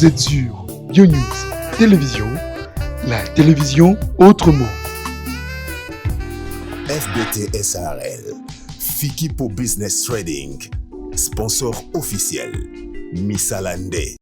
Vous êtes sur YoNews Télévision, la télévision autrement. FBT SARL, Fikipo Business Trading, sponsor officiel, Missalande.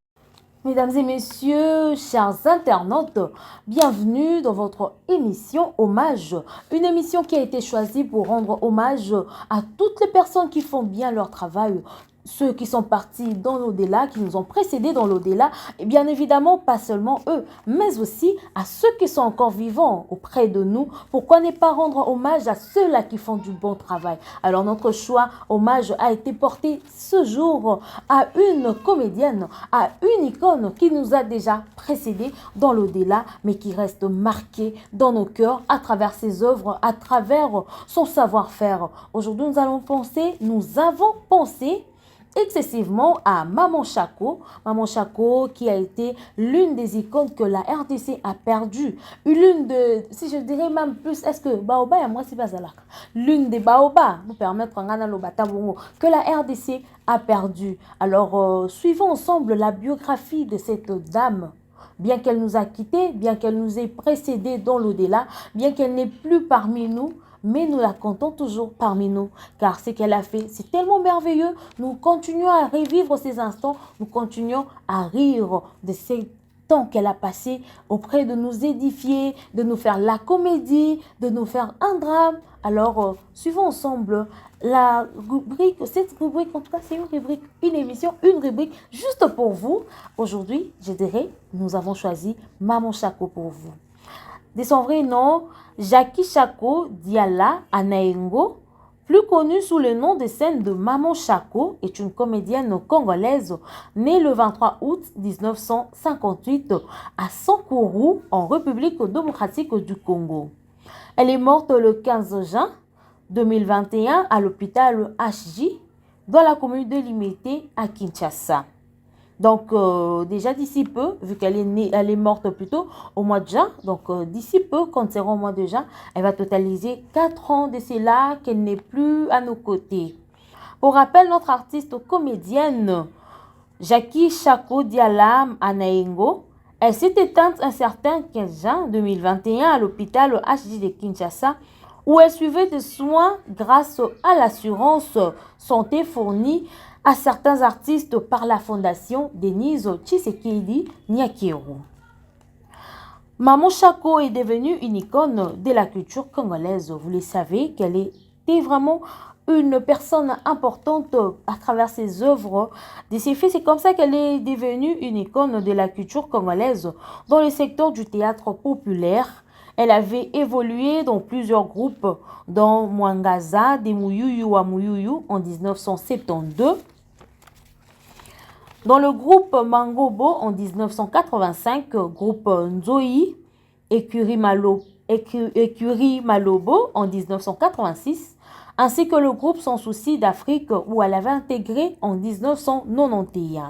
Mesdames et messieurs, chers internautes, bienvenue dans votre émission Hommage. Une émission qui a été choisie pour rendre hommage à toutes les personnes qui font bien leur travail, ceux qui sont partis dans l'au-delà, qui nous ont précédés dans l'au-delà, et bien évidemment pas seulement eux, mais aussi à ceux qui sont encore vivants auprès de nous. Pourquoi ne pas rendre hommage à ceux-là qui font du bon travail? Alors notre choix hommage a été porté ce jour à une comédienne, à une icône qui nous a déjà précédés dans l'au-delà, mais qui reste marquée dans nos cœurs à travers ses œuvres, à travers son savoir-faire. Aujourd'hui, nous avons pensé excessivement à Maman Chako qui a été l'une des icônes que la RDC a perdue, l'une de, si je dirais même plus, est-ce que Baoba et moi c'est pas ça là, l'une des Baoba, nous permettre que la RDC a perdu. Alors suivons ensemble la biographie de cette dame. Bien qu'elle nous a quittés, bien qu'elle nous ait précédés dans l'au-delà, bien qu'elle n'est plus parmi nous, mais nous la comptons toujours parmi nous, car ce qu'elle a fait, c'est tellement merveilleux. Nous continuons à revivre ces instants, nous continuons à rire de ces temps qu'elle a passé auprès de nous édifier, de nous faire la comédie, de nous faire un drame. Alors, suivons ensemble la rubrique, cette rubrique, en tout cas, c'est une rubrique, une émission, une rubrique juste pour vous. Aujourd'hui, je dirais, nous avons choisi Maman Chako pour vous. De son vrai nom, Jackie Chako Diala Anaengo, plus connue sous le nom de scène de Maman Chako, est une comédienne congolaise née le 23 août 1958 à Sankuru, en République démocratique du Congo. Elle est morte le 15 juin 2021 à l'hôpital HJ dans la commune de Limete à Kinshasa. Donc, déjà d'ici peu, vu qu'elle est née, elle est morte plutôt au mois de juin, donc d'ici peu, quand sera au mois de juin, elle va totaliser 4 ans de cela qu'elle n'est plus à nos côtés. Pour rappel, notre artiste comédienne, Jackie Chako Diala Anaengo, elle s'est éteinte un certain 15 juin 2021 à l'hôpital HJ de Kinshasa, où elle suivait des soins grâce à l'assurance santé fournie à certains artistes par la fondation Denise Tshisekedi Nyakiro. Maman Chako est devenue une icône de la culture congolaise. Vous le savez qu'elle était vraiment une personne importante à travers ses œuvres, de ses faits. C'est comme ça qu'elle est devenue une icône de la culture congolaise dans le secteur du théâtre populaire. Elle avait évolué dans plusieurs groupes, dont Mwangaza, Demuyuyu wa Muyuyu en 1972, dans le groupe Mangobo en 1985, groupe Nzoï, Écurie Malobo en 1986, ainsi que le groupe Sans Souci d'Afrique où elle avait intégré en 1991.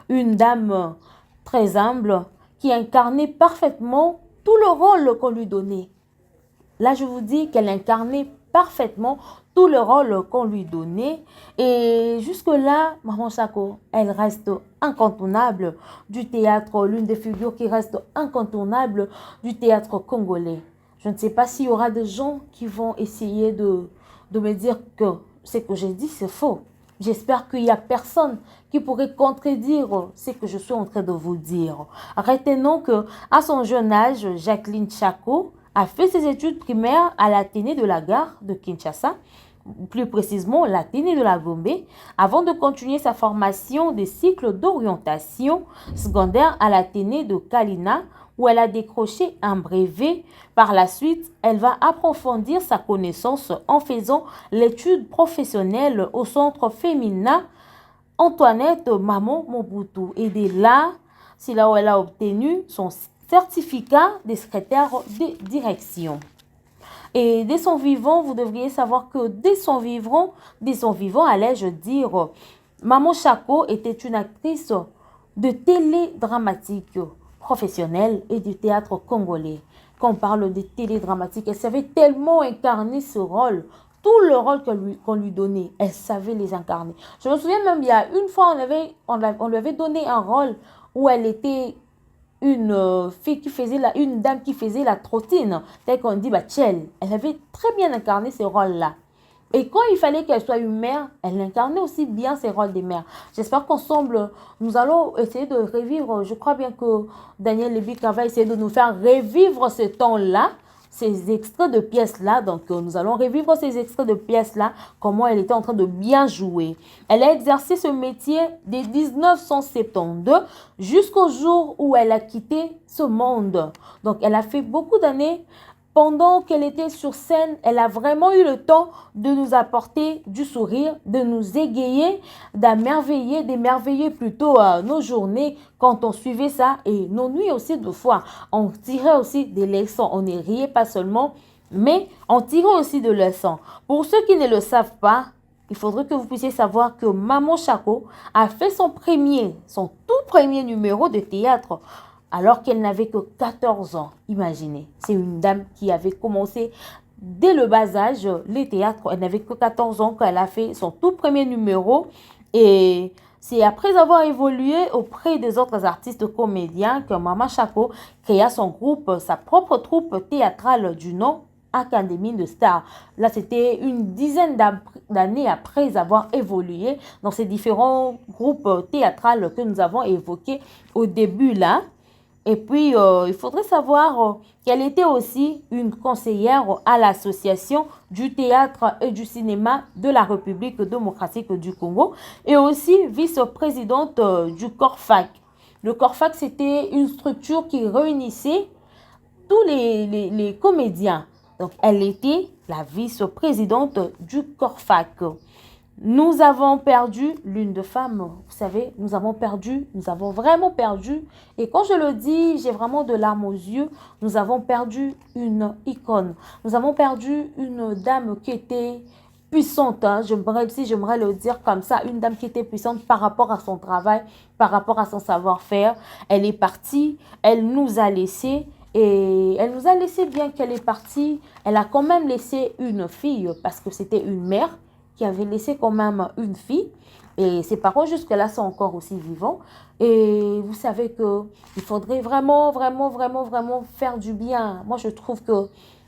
Une dame très humble qui incarnait parfaitement tout le rôle qu'on lui donnait. Là, je vous dis qu'elle incarnait parfaitement tout le rôle qu'on lui donnait. Et jusque-là, Maman Chako, elle reste incontournable du théâtre, l'une des figures qui reste incontournable du théâtre congolais. Je ne sais pas s'il y aura des gens qui vont essayer de me dire que ce que j'ai dit, c'est faux. J'espère qu'il n'y a personne qui pourrait contredire ce que je suis en train de vous dire. Retenons qu'à son jeune âge, Jacqueline Chako a fait ses études primaires à l'Athénée de la gare de Kinshasa, plus précisément l'Athénée de la Gombe, avant de continuer sa formation des cycles d'orientation secondaire à l'Athénée de Kalina, où elle a décroché un brevet. Par la suite, elle va approfondir sa connaissance en faisant l'étude professionnelle au centre féminin Antoinette Maman Mobutu. Et de là, c'est là où elle a obtenu son certificat de secrétaire de direction. Et dès son vivant, vous devriez savoir que dès son vivant, allais-je dire, Maman Chako était une actrice de télédramatique professionnelle et du théâtre congolais. Quand on parle de télédramatique, elle savait tellement incarner ce rôle. Tout le rôle qu'on lui donnait, elle savait les incarner. Je me souviens même, il y a une fois, on lui avait donné un rôle où elle était une fille qui faisait une dame qui faisait la trottine, tel qu'on dit Bachel. Elle avait très bien incarné ce rôle-là. Et quand il fallait qu'elle soit une mère, elle incarnait aussi bien ses rôles de mère. J'espère qu'ensemble, nous allons essayer de revivre. Je crois bien que Daniel Lévy-Cava va essayer de nous faire revivre ce temps-là, ces extraits de pièces-là. Donc, nous allons revivre ces extraits de pièces-là, comment elle était en train de bien jouer. Elle a exercé ce métier de 1972 jusqu'au jour où elle a quitté ce monde. Donc, elle a fait beaucoup d'années. Pendant qu'elle était sur scène, elle a vraiment eu le temps de nous apporter du sourire, de nous égayer, d'émerveiller plutôt nos journées quand on suivait ça et nos nuits aussi de fois. On tirait aussi des leçons, on ne riait pas seulement, mais on tirait aussi des leçons. Pour ceux qui ne le savent pas, il faudrait que vous puissiez savoir que Maman Shako a fait son tout premier numéro de théâtre alors qu'elle n'avait que 14 ans. Imaginez, c'est une dame qui avait commencé dès le bas âge les théâtres. Elle n'avait que 14 ans qu'elle a fait son tout premier numéro. Et c'est après avoir évolué auprès des autres artistes comédiens que Maman Shako créa son groupe, sa propre troupe théâtrale du nom Académie de Stars. Là, c'était une dizaine d'années après avoir évolué dans ces différents groupes théâtrales que nous avons évoqués au début là. Et puis, il faudrait savoir qu'elle était aussi une conseillère à l'association du théâtre et du cinéma de la République démocratique du Congo et aussi vice-présidente du CORFAC. Le CORFAC, c'était une structure qui réunissait tous les comédiens. Donc, elle était la vice-présidente du CORFAC. Nous avons perdu l'une de femmes, vous savez, nous avons vraiment perdu. Et quand je le dis, j'ai vraiment de larmes aux yeux. Nous avons perdu une icône. Nous avons perdu une dame qui était puissante. J'aimerais le dire comme ça, une dame qui était puissante par rapport à son travail, par rapport à son savoir-faire. Elle est partie, elle nous a laissés. Et elle nous a laissé, bien qu'elle est partie, elle a quand même laissé une fille parce que c'était une mère qui avait laissé quand même une fille. Et ses parents jusque-là sont encore aussi vivants. Et vous savez qu'il faudrait vraiment faire du bien. Moi, je trouve que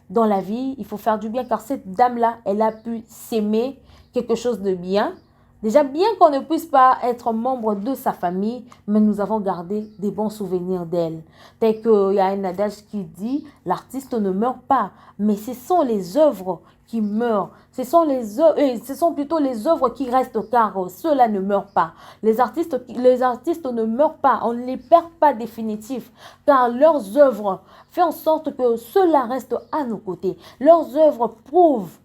dans la vie, il faut faire du bien car cette dame-là, elle a pu s'aimer quelque chose de bien. Déjà, bien qu'on ne puisse pas être membre de sa famille, mais nous avons gardé des bons souvenirs d'elle. Tel qu'il y a un adage qui dit, l'artiste ne meurt pas, mais ce sont les œuvres qui meurent. Ce sont plutôt les œuvres qui restent car ceux-là ne meurent pas. Les artistes ne meurent pas, on ne les perd pas définitifs car leurs œuvres font en sorte que ceux-là restent à nos côtés. Leurs œuvres prouvent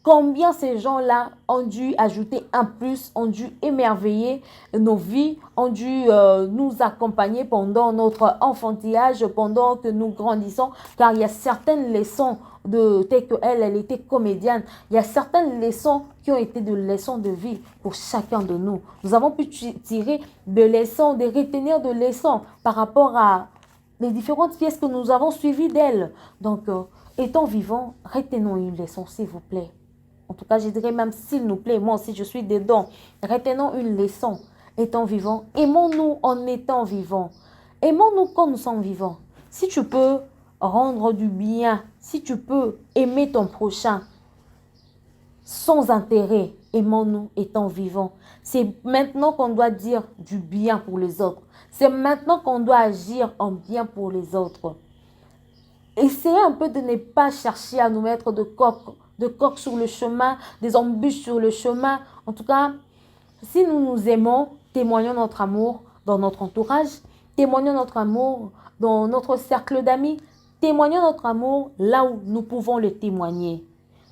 combien ces gens-là ont dû ajouter un plus, ont dû émerveiller nos vies, ont dû nous accompagner pendant notre enfantillage, pendant que nous grandissons, car il y a certaines leçons telles qu'elle était comédienne, il y a certaines leçons qui ont été des leçons de vie pour chacun de nous. Nous avons pu tirer des leçons, de retenir des leçons par rapport à les différentes pièces que nous avons suivies d'elle. Donc, étant vivant, retenons une leçon, s'il vous plaît. En tout cas, je dirais même s'il nous plaît, moi aussi je suis dedans. Retenons une leçon. Étant vivant, aimons-nous en étant vivants. Aimons-nous quand nous sommes vivants. Si tu peux rendre du bien, si tu peux aimer ton prochain sans intérêt, aimons-nous étant vivants. C'est maintenant qu'on doit dire du bien pour les autres. C'est maintenant qu'on doit agir en bien pour les autres. Essayez un peu de ne pas chercher à nous mettre de coques sur le chemin, des embûches sur le chemin. En tout cas, si nous nous aimons, témoignons notre amour dans notre entourage, témoignons notre amour dans notre cercle d'amis, témoignons notre amour là où nous pouvons le témoigner.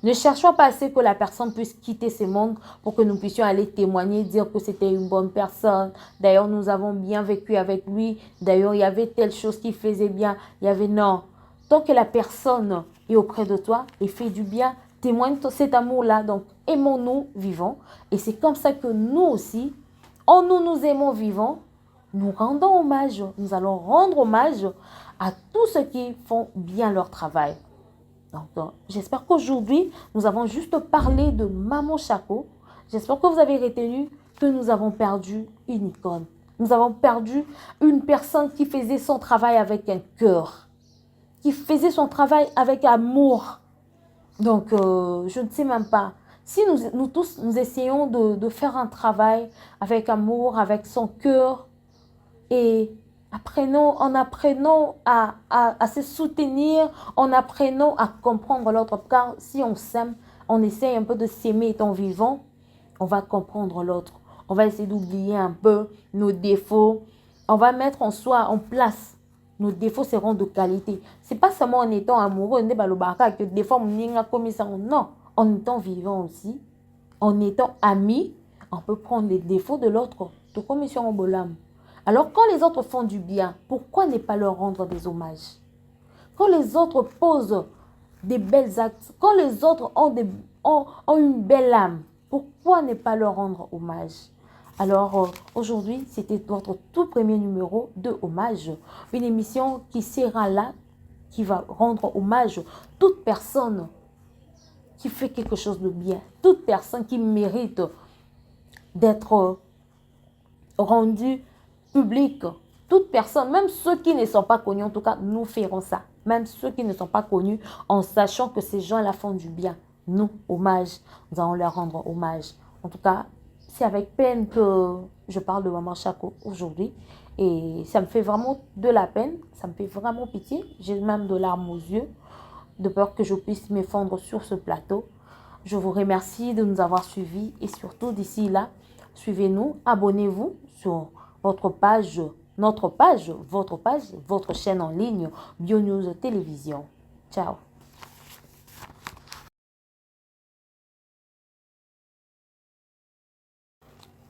Ne cherchons pas à ce que la personne puisse quitter ce monde pour que nous puissions aller témoigner, dire que c'était une bonne personne. D'ailleurs, nous avons bien vécu avec lui. D'ailleurs, il y avait telle chose qui faisait bien. Il y avait non. Tant que la personne est auprès de toi et fait du bien, témoigne cet amour-là. Donc, aimons-nous vivants. Et c'est comme ça que nous aussi, en nous aimons vivants, nous rendons hommage. Nous allons rendre hommage à tous ceux qui font bien leur travail. Donc, j'espère qu'aujourd'hui, nous avons juste parlé de Maman Shako. J'espère que vous avez retenu que nous avons perdu une icône. Nous avons perdu une personne qui faisait son travail avec un cœur, qui faisait son travail avec amour. Donc, je ne sais même pas. Si nous tous, nous essayons de faire un travail avec amour, avec son cœur, et en apprenant à se soutenir, en apprenant à comprendre l'autre, car si on s'aime, on essaie un peu de s'aimer étant vivant, on va comprendre l'autre. On va essayer d'oublier un peu nos défauts. On va mettre en soi, en place. Nos défauts seront de qualité. Ce n'est pas seulement en étant amoureux, que des fois, non, en étant vivant aussi, en étant amis, on peut prendre les défauts de l'autre. Alors, quand les autres font du bien, pourquoi ne pas leur rendre des hommages? Quand les autres posent des belles actes, quand les autres ont une belle âme, pourquoi ne pas leur rendre hommage? Alors, aujourd'hui, c'était votre tout premier numéro de Hommage. Une émission qui sera là, qui va rendre hommage à toute personne qui fait quelque chose de bien. Toute personne qui mérite d'être rendue publique. Toute personne, même ceux qui ne sont pas connus, en tout cas, nous ferons ça. Même ceux qui ne sont pas connus, en sachant que ces gens-là font du bien. Nous, hommage, nous allons leur rendre hommage. En tout cas, c'est avec peine que je parle de Maman Chako aujourd'hui. Et ça me fait vraiment de la peine. Ça me fait vraiment pitié. J'ai même de larmes aux yeux, de peur que je puisse m'effondrer sur ce plateau. Je vous remercie de nous avoir suivis. Et surtout, d'ici là, suivez-nous, abonnez-vous sur votre page, notre page, votre chaîne en ligne, BioNews Télévision. Ciao.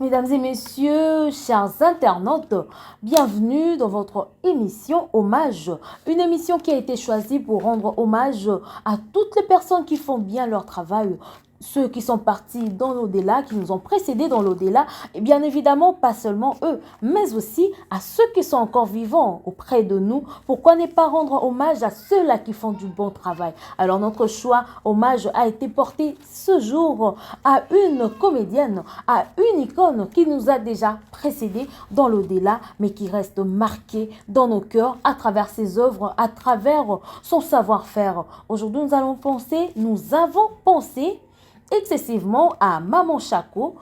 Mesdames et messieurs, chers internautes, bienvenue dans votre émission Hommage. Une émission qui a été choisie pour rendre hommage à toutes les personnes qui font bien leur travail, ceux qui sont partis dans l'au-delà, qui nous ont précédés dans l'au-delà, et bien évidemment, pas seulement eux, mais aussi à ceux qui sont encore vivants auprès de nous. Pourquoi ne pas rendre hommage à ceux-là qui font du bon travail? Alors, notre choix, hommage, a été porté ce jour à une comédienne, à une icône qui nous a déjà précédés dans l'au-delà, mais qui reste marquée dans nos cœurs à travers ses œuvres, à travers son savoir-faire. Aujourd'hui, nous avons pensé excessivement à Maman Chako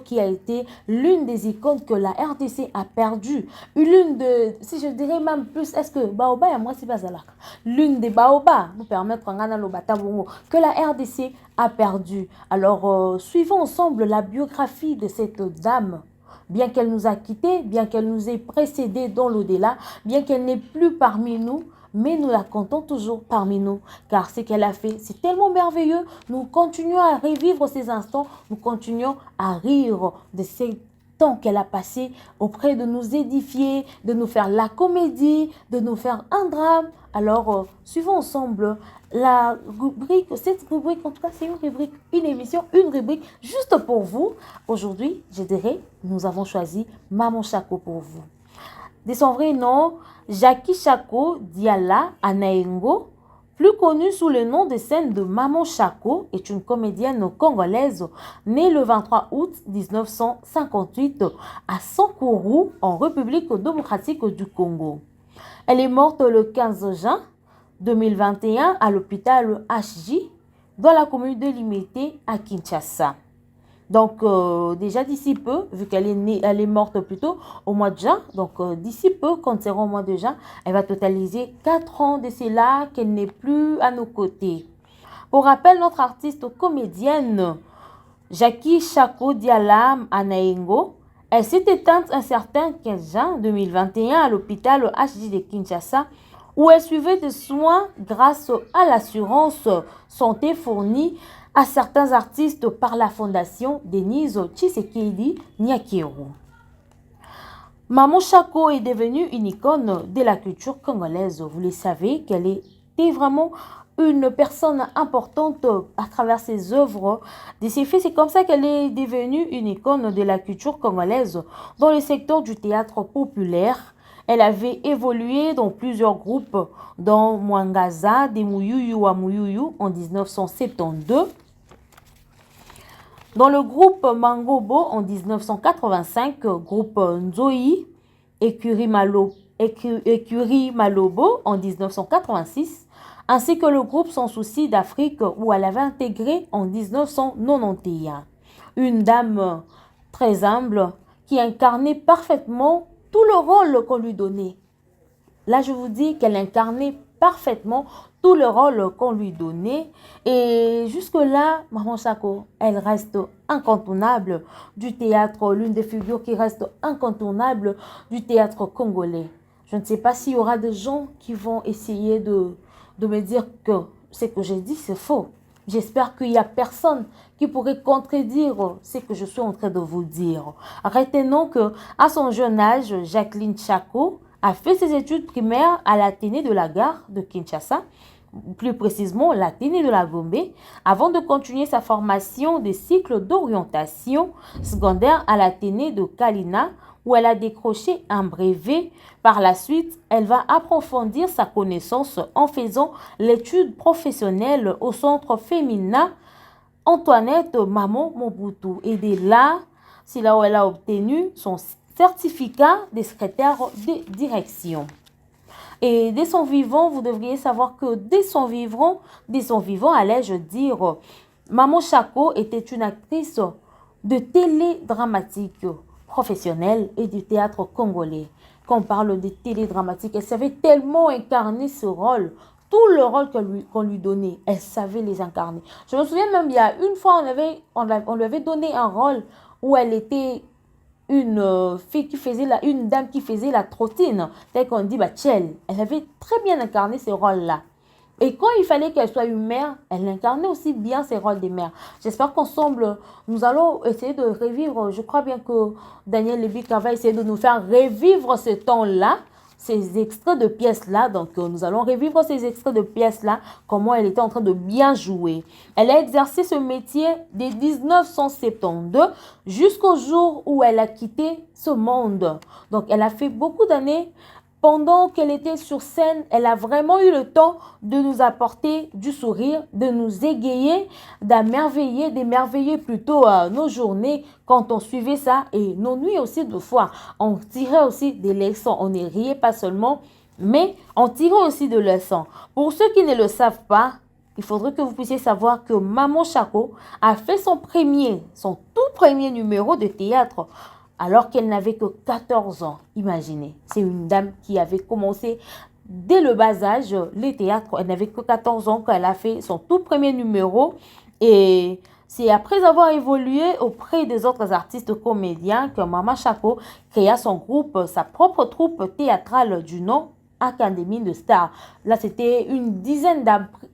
qui a été l'une des icônes que la RDC a perdu. L'une de, si je dirais même plus, est-ce que Baoba et moi c'est pas ça là? L'une des Baoba, nous permettre que la RDC a perdu. Alors, suivons ensemble la biographie de cette dame. Bien qu'elle nous a quittés, bien qu'elle nous ait précédés dans l'au-delà, bien qu'elle n'est plus parmi nous, mais nous la comptons toujours parmi nous, car ce qu'elle a fait, c'est tellement merveilleux. Nous continuons à revivre ces instants, nous continuons à rire de ces temps qu'elle a passé auprès de nous édifier, de nous faire la comédie, de nous faire un drame. Alors, suivons ensemble la rubrique, cette rubrique, en tout cas, c'est une rubrique, une émission, une rubrique juste pour vous. Aujourd'hui, je dirais, nous avons choisi Maman Chako pour vous. De son vrai nom, Jackie Chako Diala Anaengo, plus connue sous le nom de scène de Maman Chako, est une comédienne congolaise née le 23 août 1958 à Sankuru, en République démocratique du Congo. Elle est morte le 15 juin 2021 à l'hôpital HJ dans la commune de Limete à Kinshasa. Donc, déjà d'ici peu, vu qu'elle est née, elle est morte plutôt au mois de juin, donc d'ici peu, quand sera au mois de juin, elle va totaliser 4 ans de cela qu'elle n'est plus à nos côtés. Pour rappel, notre artiste comédienne, Jackie Chako Diala Anaengo, elle s'est éteinte un certain 15 juin 2021 à l'hôpital HJ de Kinshasa, où elle suivait des soins grâce à l'assurance santé fournie à certains artistes par la fondation Denise Tshisekedi Nyakeru. Maman Chako est devenue une icône de la culture congolaise. Vous le savez qu'elle était vraiment une personne importante à travers ses œuvres, de ses faits. C'est comme ça qu'elle est devenue une icône de la culture congolaise dans le secteur du théâtre populaire. Elle avait évolué dans plusieurs groupes, dont Mwangaza, Demuyuyu à Muyuyu en 1972. Dans le groupe Mangobo en 1985, groupe Nzoï, Écurie Malobo en 1986, ainsi que le groupe Sans Souci d'Afrique où elle avait intégré en 1991. Une dame très humble qui incarnait parfaitement tout le rôle qu'on lui donnait. Là, je vous dis qu'elle incarnait parfaitement tout le rôle qu'on lui donnait. Et jusque-là, Maman Chako, elle reste incontournable du théâtre, l'une des figures qui reste incontournable du théâtre congolais. Je ne sais pas s'il y aura des gens qui vont essayer de me dire que ce que j'ai dit, c'est faux. J'espère qu'il n'y a personne qui pourrait contredire ce que je suis en train de vous dire. Retenons qu'à son jeune âge, Jacqueline Chako a fait ses études primaires à l'Athénée de la gare de Kinshasa, plus précisément l'Athénée de la Gombe, avant de continuer sa formation des cycles d'orientation secondaire à l'Athénée de Kalina, où elle a décroché un brevet. Par la suite, elle va approfondir sa connaissance en faisant l'étude professionnelle au centre féminin Antoinette Maman Mobutu. Et de là, c'est là où elle a obtenu son certificat de secrétaire de direction. Et dès son vivant, vous devriez savoir que dès son vivant, allais-je dire, Maman Chako était une actrice de télédramatique professionnelle et du théâtre congolais. Quand on parle de télédramatique, elle savait tellement incarner ce rôle. Tout le rôle qu'on lui donnait, elle savait les incarner. Je me souviens même, il y a une fois, on lui avait donné un rôle où elle était une fille qui faisait une dame qui faisait la trottine. Tel qu'on dit, Tchel. Elle avait très bien incarné ce rôle-là. Et quand il fallait qu'elle soit une mère, elle incarnait aussi bien ses rôles de mère. J'espère qu'ensemble, nous allons essayer de revivre. Je crois bien que Daniel Lébic va essayer de nous faire revivre ce temps-là, ces extraits de pièces-là. Donc, nous allons revivre ces extraits de pièces-là, comment elle était en train de bien jouer. Elle a exercé ce métier de 1972 jusqu'au jour où elle a quitté ce monde. Donc, elle a fait beaucoup d'années. Pendant qu'elle était sur scène, elle a vraiment eu le temps de nous apporter du sourire, de nous égayer, d'émerveiller plutôt nos journées quand on suivait ça et nos nuits aussi de fois. On tirait aussi des leçons, on ne riait pas seulement, mais on tirait aussi des leçons. Pour ceux qui ne le savent pas, il faudrait que vous puissiez savoir que Maman Chako a fait son tout premier numéro de théâtre alors qu'elle n'avait que 14 ans. Imaginez, c'est une dame qui avait commencé dès le bas âge les théâtres. Elle n'avait que 14 ans quand elle a fait son tout premier numéro. Et c'est après avoir évolué auprès des autres artistes comédiens que Maman Chako créa son groupe, sa propre troupe théâtrale du nom Académie de Stars. Là, c'était une dizaine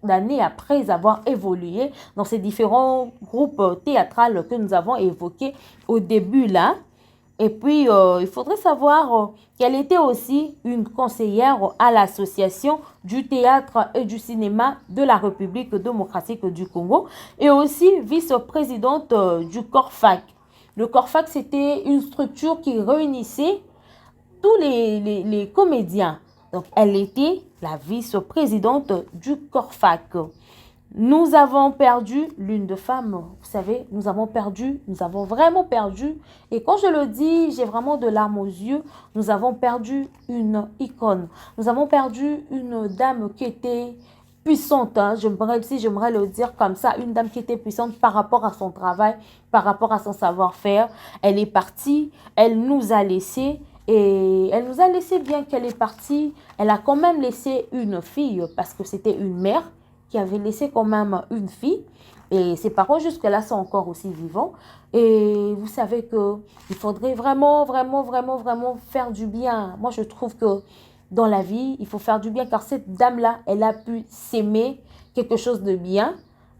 d'années après avoir évolué dans ces différents groupes théâtrales que nous avons évoqués au début là. Et puis, il faudrait savoir qu'elle était aussi une conseillère à l'Association du théâtre et du cinéma de la République démocratique du Congo et aussi vice-présidente du CORFAC. Le CORFAC, c'était une structure qui réunissait tous les comédiens. Donc, elle était la vice-présidente du CORFAC. Nous avons perdu l'une de femmes, vous savez, nous avons vraiment perdu. Et quand je le dis, j'ai vraiment de larmes aux yeux. Nous avons perdu une icône. Nous avons perdu une dame qui était puissante. J'aimerais le dire comme ça, une dame qui était puissante par rapport à son travail, par rapport à son savoir-faire. Elle est partie, elle nous a laissés. Et elle nous a laissé, bien qu'elle est partie, elle a quand même laissé une fille parce que c'était une mère qui avait laissé quand même une fille. Et ses parents jusque-là sont encore aussi vivants. Et vous savez qu'il faudrait vraiment faire du bien. Moi, je trouve que dans la vie, il faut faire du bien car cette dame-là, elle a pu s'aimer quelque chose de bien.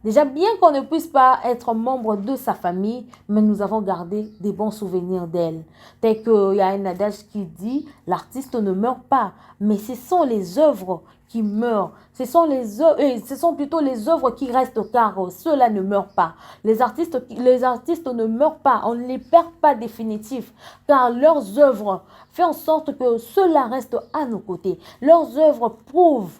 Déjà, bien qu'on ne puisse pas être membre de sa famille, mais nous avons gardé des bons souvenirs d'elle. Tel qu'il y a un adage qui dit, l'artiste ne meurt pas, mais ce sont les œuvres qui meurent. Ce sont plutôt les œuvres qui restent car ceux-là ne meurent pas. Les artistes ne meurent pas, on ne les perd pas définitifs car leurs œuvres font en sorte que cela reste à nos côtés. Leurs œuvres prouvent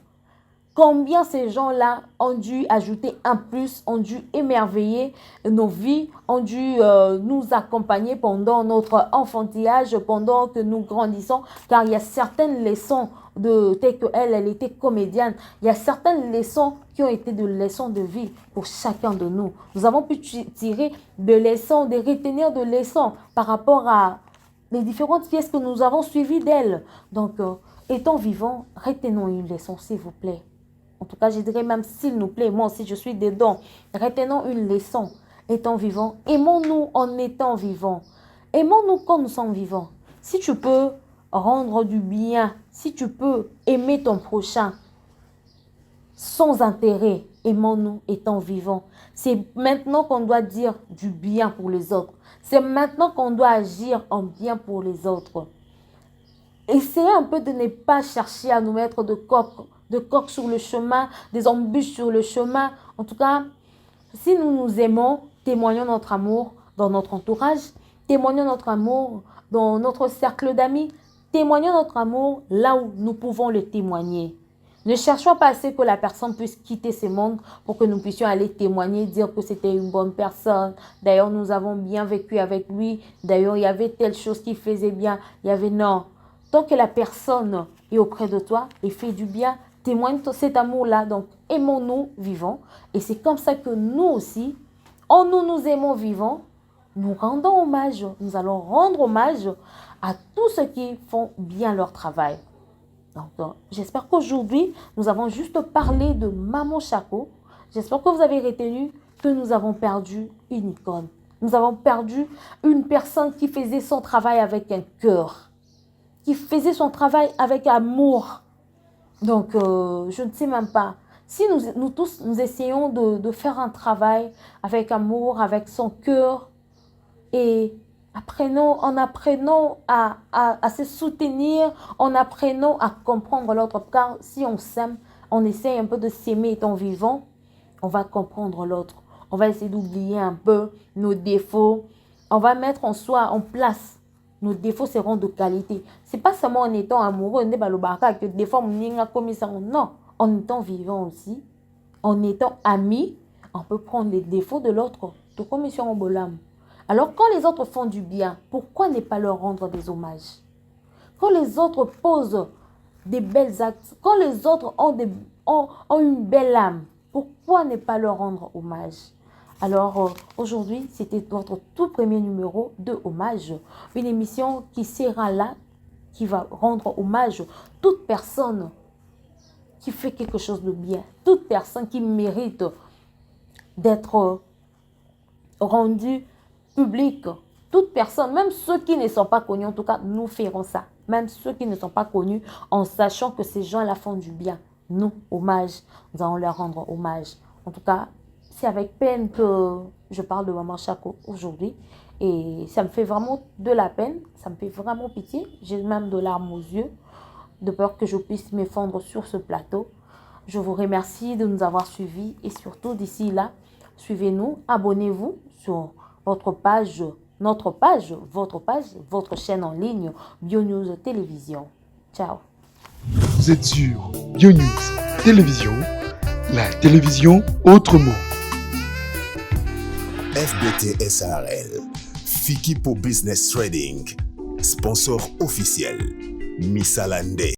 Combien ces gens-là ont dû ajouter un plus, ont dû émerveiller nos vies, ont dû nous accompagner pendant notre enfantillage, pendant que nous grandissons, car il y a certaines leçons telles qu'elle, elle était comédienne, il y a certaines leçons qui ont été des leçons de vie pour chacun de nous. Nous avons pu tirer des leçons, de retenir des leçons par rapport à les différentes pièces que nous avons suivies d'elle. Donc, étant vivants, retenons une leçon, s'il vous plaît. En tout cas, je dirais même s'il nous plaît, moi aussi je suis dedans. Retenons une leçon, étant vivants. Aimons-nous en étant vivants. Aimons-nous quand nous sommes vivants. Si tu peux rendre du bien, si tu peux aimer ton prochain sans intérêt, aimons-nous étant vivants. C'est maintenant qu'on doit dire du bien pour les autres. C'est maintenant qu'on doit agir en bien pour les autres. Essayez un peu de ne pas chercher à nous mettre de coques sur le chemin, des embûches sur le chemin. En tout cas, si nous nous aimons, témoignons notre amour dans notre entourage, témoignons notre amour dans notre cercle d'amis, témoignons notre amour là où nous pouvons le témoigner. Ne cherchons pas à ce que la personne puisse quitter ce monde pour que nous puissions aller témoigner, dire que c'était une bonne personne. D'ailleurs, nous avons bien vécu avec lui. D'ailleurs, il y avait telle chose qui faisait bien. Il y avait non. Tant que la personne est auprès de toi et fait du bien, témoigne cet amour-là. Donc, aimons-nous vivants. Et c'est comme ça que nous aussi, en nous aimons vivants, nous rendons hommage. Nous allons rendre hommage à tous ceux qui font bien leur travail. Donc, j'espère qu'aujourd'hui, nous avons juste parlé de Maman Shako. J'espère que vous avez retenu que nous avons perdu une icône. Nous avons perdu une personne qui faisait son travail avec un cœur, qui faisait son travail avec amour. Donc, je ne sais même pas. Si nous tous, nous essayons de faire un travail avec amour, avec son cœur, et en apprenant à se soutenir, en apprenant à comprendre l'autre. Car si on s'aime, on essaie un peu de s'aimer étant vivant, on va comprendre l'autre. On va essayer d'oublier un peu nos défauts. On va mettre en soi, en place. Nos défauts seront de qualité. Ce n'est pas seulement en étant amoureux, que des fois, non, en étant vivant aussi, en étant amis, on peut prendre les défauts de l'autre. Tout comme ici en Bolam. Alors, quand les autres font du bien, pourquoi ne pas leur rendre des hommages? Quand les autres posent des belles actes, quand les autres ont une belle âme, pourquoi ne pas leur rendre hommage? Alors, aujourd'hui, c'était notre tout premier numéro de Hommage. Une émission qui sera là, qui va rendre hommage à toute personne qui fait quelque chose de bien, toute personne qui mérite d'être rendue public, toute personne, même ceux qui ne sont pas connus, en tout cas, nous ferons ça. Même ceux qui ne sont pas connus, en sachant que ces gens-là font du bien. Nous, hommage, nous allons leur rendre hommage. En tout cas, c'est avec peine que je parle de Maman Shako aujourd'hui. Et ça me fait vraiment de la peine, ça me fait vraiment pitié. J'ai même de larmes aux yeux, de peur que je puisse m'effondrer sur ce plateau. Je vous remercie de nous avoir suivis et surtout d'ici là, suivez-nous, abonnez-vous sur votre page, notre page, votre chaîne en ligne, BioNews Télévision. Ciao. Vous êtes sur BioNews Télévision, la télévision autrement. FBT SARL, Fiki pour Business Trading, sponsor officiel, Missalande.